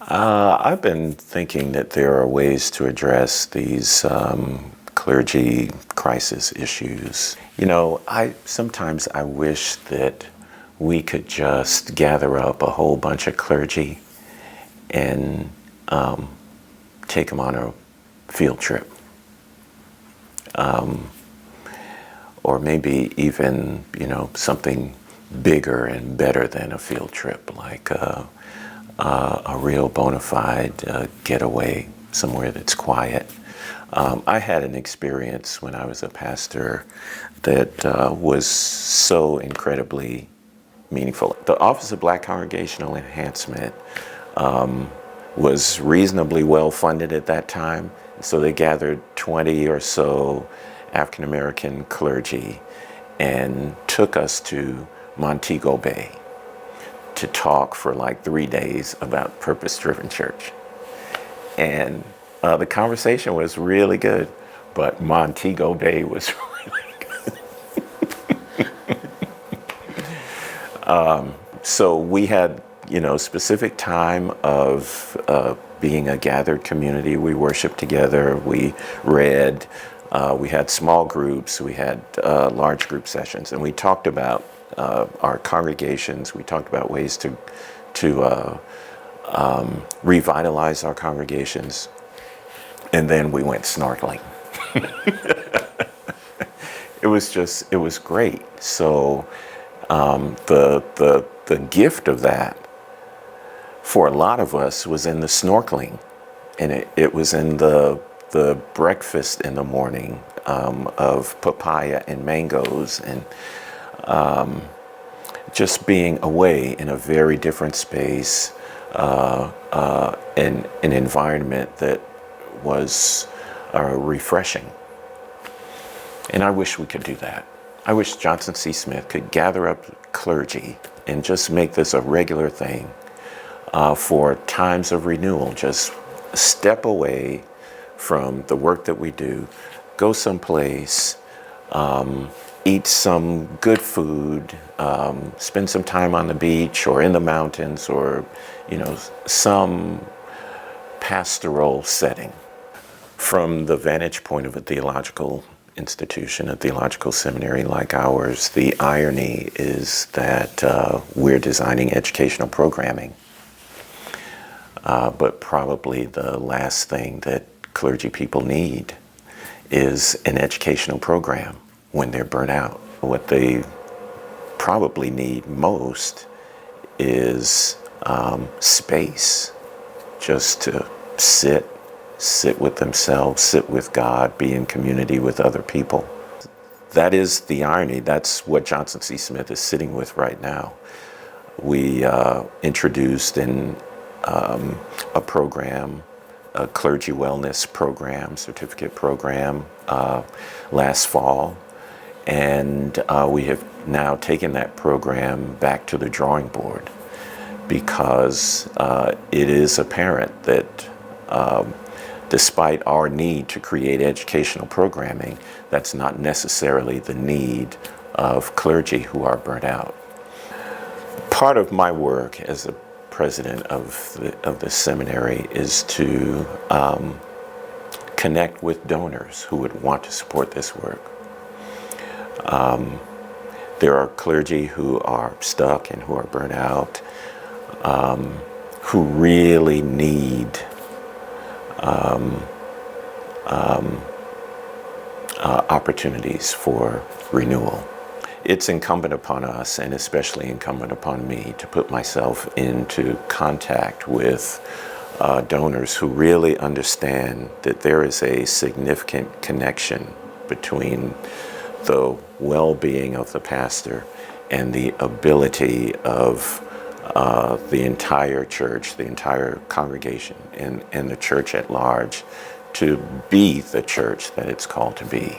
I've been thinking that there are ways to address these clergy crisis issues. I sometimes I wish that we could just gather up a whole bunch of clergy and take them on a field trip, or maybe even something bigger and better than a field trip, like a real bona fide getaway somewhere that's quiet. I had an experience when I was a pastor that was so incredibly meaningful. The Office of Black Congregational Enhancement was reasonably well funded at that time, so they gathered 20 or so African American clergy and took us to Montego Bay to talk for like 3 days about purpose-driven church. And the conversation was really good, but Montego Bay was really good. So we had, specific time of being a gathered community. We worshiped together, we read, we had small groups, we had large group sessions, and we talked about our congregations. We talked about ways to revitalize our congregations, and then we went snorkeling. It was great. So the gift of that for a lot of us was in the snorkeling, and it was in the breakfast in the morning of papaya and mangoes, and just being away in a very different space, in an environment that was refreshing. And I wish we could do that. I wish Johnson C. Smith could gather up clergy and just make this a regular thing for times of renewal. Just step away from the work that we do, go someplace, eat some good food, spend some time on the beach or in the mountains, or some pastoral setting. From the vantage point of a theological institution, a theological seminary like ours, the irony is that we're designing educational programming. But probably the last thing that clergy people need is an educational program when they're burnt out. What they probably need most is space, just to sit with themselves, sit with God, be in community with other people. That is the irony. That's what Johnson C. Smith is sitting with right now. We introduced a program, a clergy wellness program, certificate program, last fall. And we have now taken that program back to the drawing board, because it is apparent that despite our need to create educational programming, that's not necessarily the need of clergy who are burnt out. Part of my work as a president of the seminary is to connect with donors who would want to support this work. There are clergy who are stuck and who are burnt out, who really need opportunities for renewal. It's incumbent upon us, and especially incumbent upon me, to put myself into contact with donors who really understand that there is a significant connection between the well-being of the pastor and the ability of the entire church, the entire congregation, and the church at large to be the church that it's called to be.